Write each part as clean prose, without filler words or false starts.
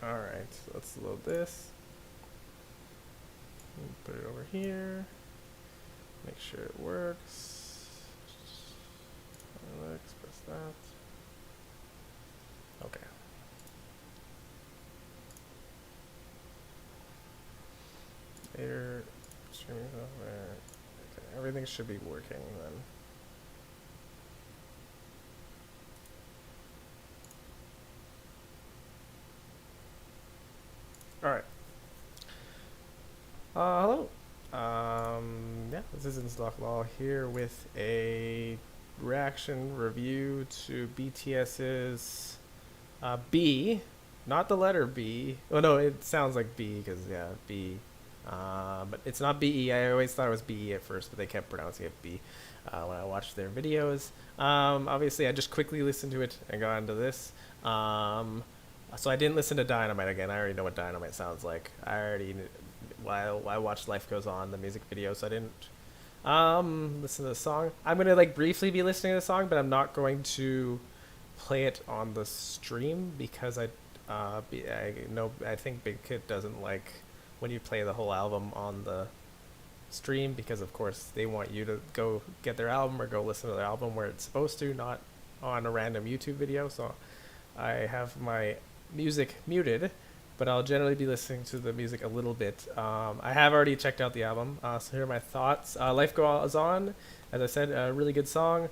Alright, so let's load this. Put it over here. Make sure it works. Alex, press that. Okay. Later, streaming software. Okay, everything should be working then. Alright. Hello. Yeah, this is Instaclaw here with a reaction review to BTS's B, not the letter B. Oh no, it sounds like B because yeah, B. But it's not BE. I always thought it was BE at first, but they kept pronouncing it B when I watched their videos. Obviously, I just quickly listened to it and got into this. So I didn't listen to Dynamite again. I already know what Dynamite sounds like. While I watched Life Goes On, the music video, so I didn't listen to the song. I'm gonna like briefly be listening to the song, but I'm not going to play it on the stream because I think Big Kid doesn't like when you play the whole album on the stream because of course they want you to go get their album or go listen to their album where it's supposed to, not on a random YouTube video. So I have my music muted, but I'll generally be listening to the music a little bit. I have already checked out the album, so here are my thoughts. Life Goes On, as I said, a really good song.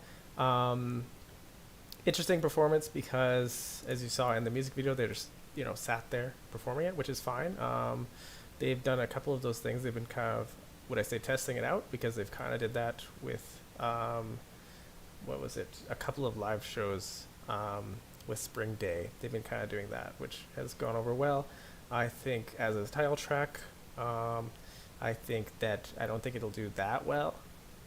Interesting performance because, as you saw in the music video, they just sat there performing it, which is fine. They've done a couple of those things. They've been kind of, would I say, testing it out because they've kind of did that with what was it? A couple of live shows. With Spring Day. They've been kind of doing that, which has gone over well. I think as a title track, I think that I don't think it'll do that well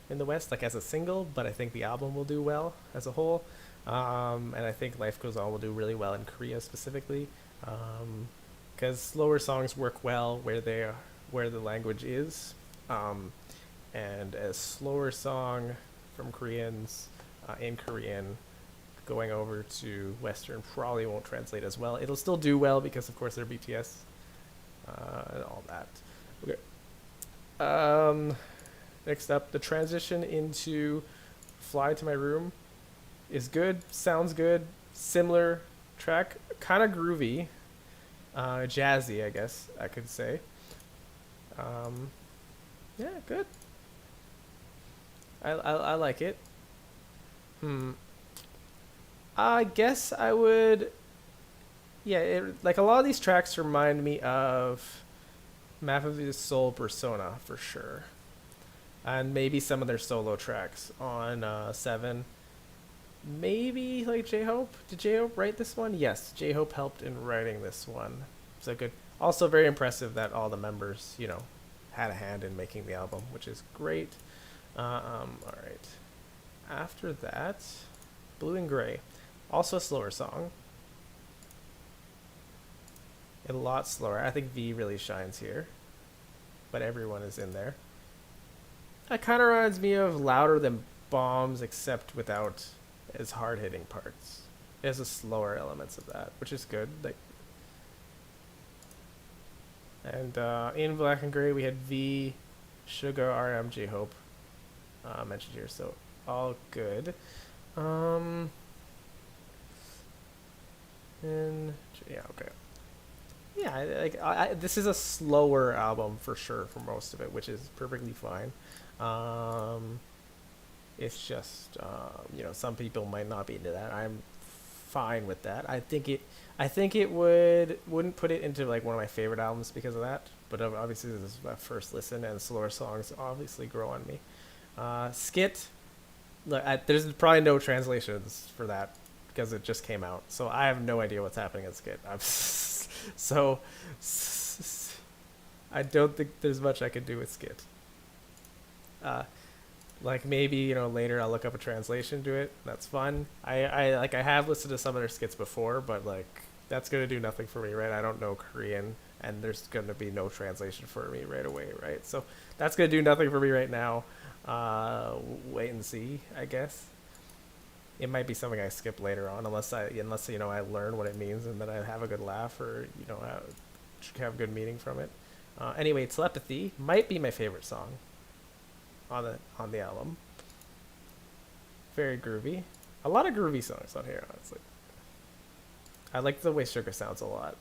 in the West, like as a single, but I think the album will do well as a whole. And I think Life Goes On will do really well in Korea specifically, because slower songs work well where they are, where the language is, and a slower song from Koreans in Korean going over to Western probably won't translate as well. It'll still do well because, of course, they're BTS and all that. Okay. Next up, the transition into Fly to My Room is good, sounds good, similar track, kind of groovy, jazzy, I guess I could say. Yeah, good. I like it. I guess I would. Yeah, like a lot of these tracks remind me of Map of the Soul Persona for sure, and maybe some of their solo tracks on Seven. Maybe like J Hope. Did J Hope write this one? Yes, J Hope helped in writing this one. So good. Also, very impressive that all the members, had a hand in making the album, which is great. All right. After that, Blue and Gray. Also a slower song. A lot slower. I think V really shines here. But everyone is in there. It kind of reminds me of Louder Than Bombs, except without as hard-hitting parts. It has the slower elements of that, which is good. And in Black and Gray, we had V, Sugar, RM, J Hope mentioned here. So all good. And yeah, okay. Yeah, this is a slower album for sure for most of it, which is perfectly fine. It's just some people might not be into that. I'm fine with that. I think it wouldn't put it into like one of my favorite albums because of that. But obviously this is my first listen, and slower songs obviously grow on me. Skit. Look, there's probably no translations for that because it just came out, so I have no idea what's happening in Skit. So I don't think there's much I could do with Skit. Like maybe later I'll look up a translation to it. That's fun. I have listened to some of their skits before, but like that's gonna do nothing for me, right? I don't know Korean, and there's gonna be no translation for me right away, right? So that's gonna do nothing for me right now. Wait and see, I guess. it might be something I skip later on, unless you know I learn what it means and then I have a good laugh, or you know have a good meaning from it. Anyway, Telepathy might be my favorite song on the album. Very groovy. A lot of groovy songs on here, honestly. I like the way Sugar sounds a lot,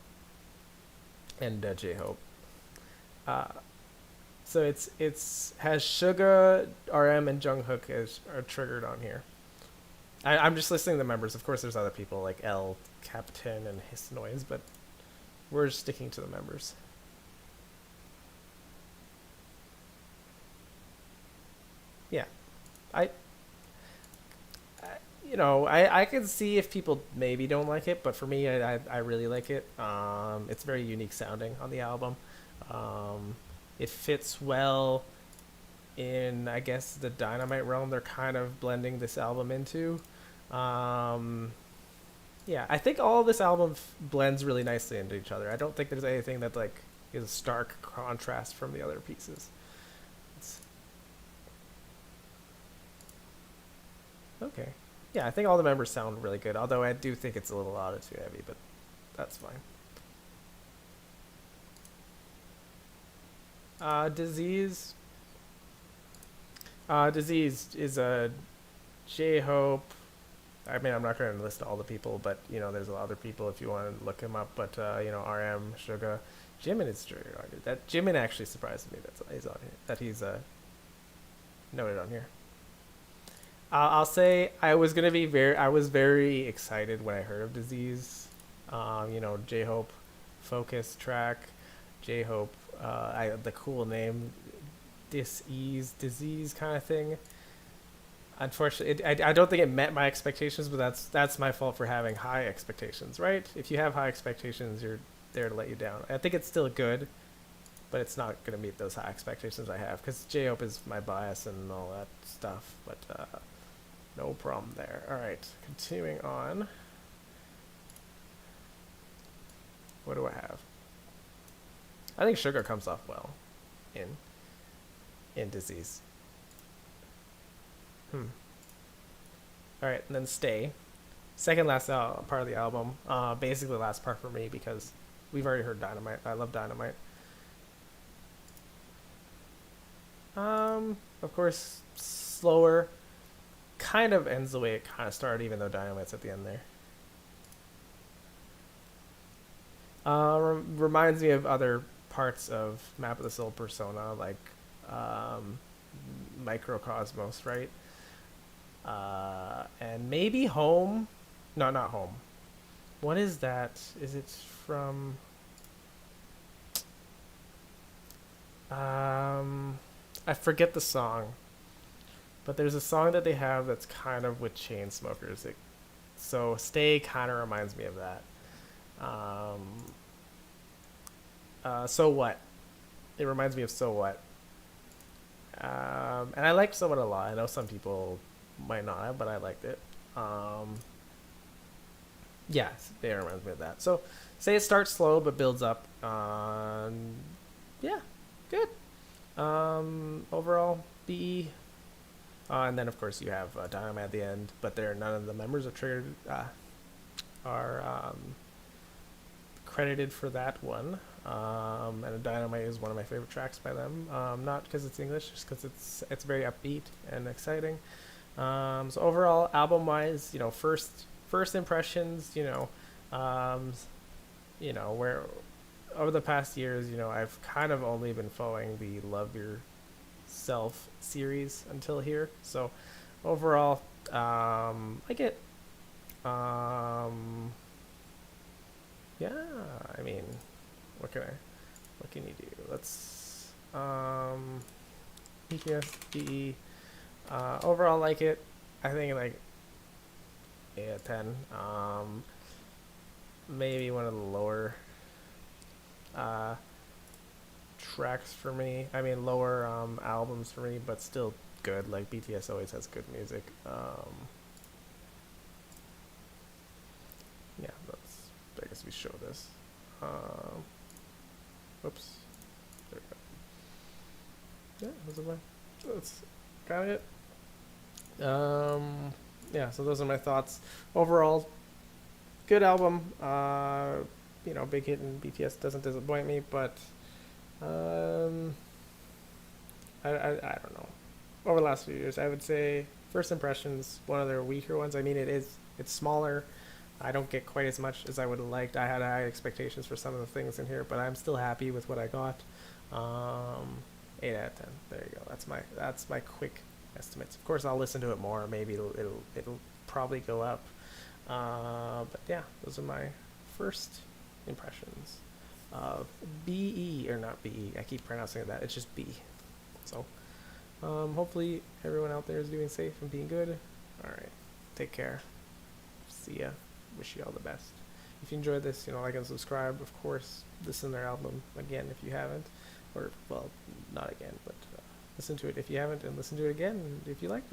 and J Hope. Uh, so it's has Suga, RM, and Jungkook are triggered on here. I'm just listing the members. Of course, there's other people like L, Captain, and His Noise, but we're sticking to the members. Yeah, I you know, I can see if people maybe don't like it, but for me, I really like it. It's very unique sounding on the album. It fits well in, I guess, the Dynamite realm they're kind of blending this album into. Um, yeah, I think all this album blends really nicely into each other. I don't think there's anything that like is a stark contrast from the other pieces. It's, okay. Yeah, I think all the members sound really good, although I do think it's a little auto-tune heavy, but that's fine. Disease. Disease is a J-Hope. I mean, I'm not going to list all the people, but, you know, there's a lot of other people if you want to look him up. But, you know, RM, Suga, Jimin is triggered on it. That Jimin actually surprised me that he's on here, that he's noted on here. I'll say I was very excited when I heard of Disease. You know, J Hope, Focus track, J Hope, the cool name, Disease kind of thing. Unfortunately, I don't think it met my expectations, but that's my fault for having high expectations, right? If you have high expectations, you're there to let you down. I think it's still good, but it's not going to meet those high expectations I have because J Hope is my bias and all that stuff. But no problem there. All right, continuing on. What do I have? I think Sugar comes off well in Disease. All right, and then Stay. Second last part of the album. Basically, last part for me because we've already heard Dynamite. I love Dynamite. Of course, slower. Kind of ends the way it kind of started, even though Dynamite's at the end there. Reminds me of other parts of Map of the Soul Persona, like Microcosmos, right? And maybe Home. No, not Home. What is that? Is it from? I forget the song, but there's a song that they have that's kind of with Chainsmokers. So Stay kind of reminds me of that. So What? It reminds me of So What. And I like So What a lot. I know some people might not have, but I liked it. Yeah, it reminds me of that. So say it starts slow but builds up. Yeah, good. Overall, B. And then of course you have Dynamite at the end, but none of the members of Triggered are credited for that one. And Dynamite is one of my favorite tracks by them. Not because it's English, just because it's very upbeat and exciting. So overall, album wise, you know, first impressions, where over the past years, you know, I've kind of only been following the Love Yourself series until here. So overall, I get, yeah, I mean, what can you do? Let's, PTSD, overall like it. I think like 8 out of 10. Maybe one of the lower tracks for me. I mean lower albums for me, but still good. Like BTS always has good music. Yeah, I guess we show this. Whoops. There we go. Yeah, that's kind of it. yeah, so those are my thoughts. Overall, good album. Big hit in BTS doesn't disappoint me, but um, I don't know. Over the last few years, I would say First Impressions, one of their weaker ones. I mean, it's smaller. I don't get quite as much as I would have liked. I had high expectations for some of the things in here, but I'm still happy with what I got. 8 out of 10. There you go. That's my quick estimates. Of course, I'll listen to it more. Maybe it'll probably go up. But yeah, those are my first impressions of BE, or not BE. I keep pronouncing it that. It's just B. So hopefully everyone out there is doing safe and being good. All right, take care. See ya. Wish you all the best. If you enjoyed this, like and subscribe. Of course, listen to their album again if you haven't, or well, not again, but listen to it if you haven't, and listen to it again if you liked it.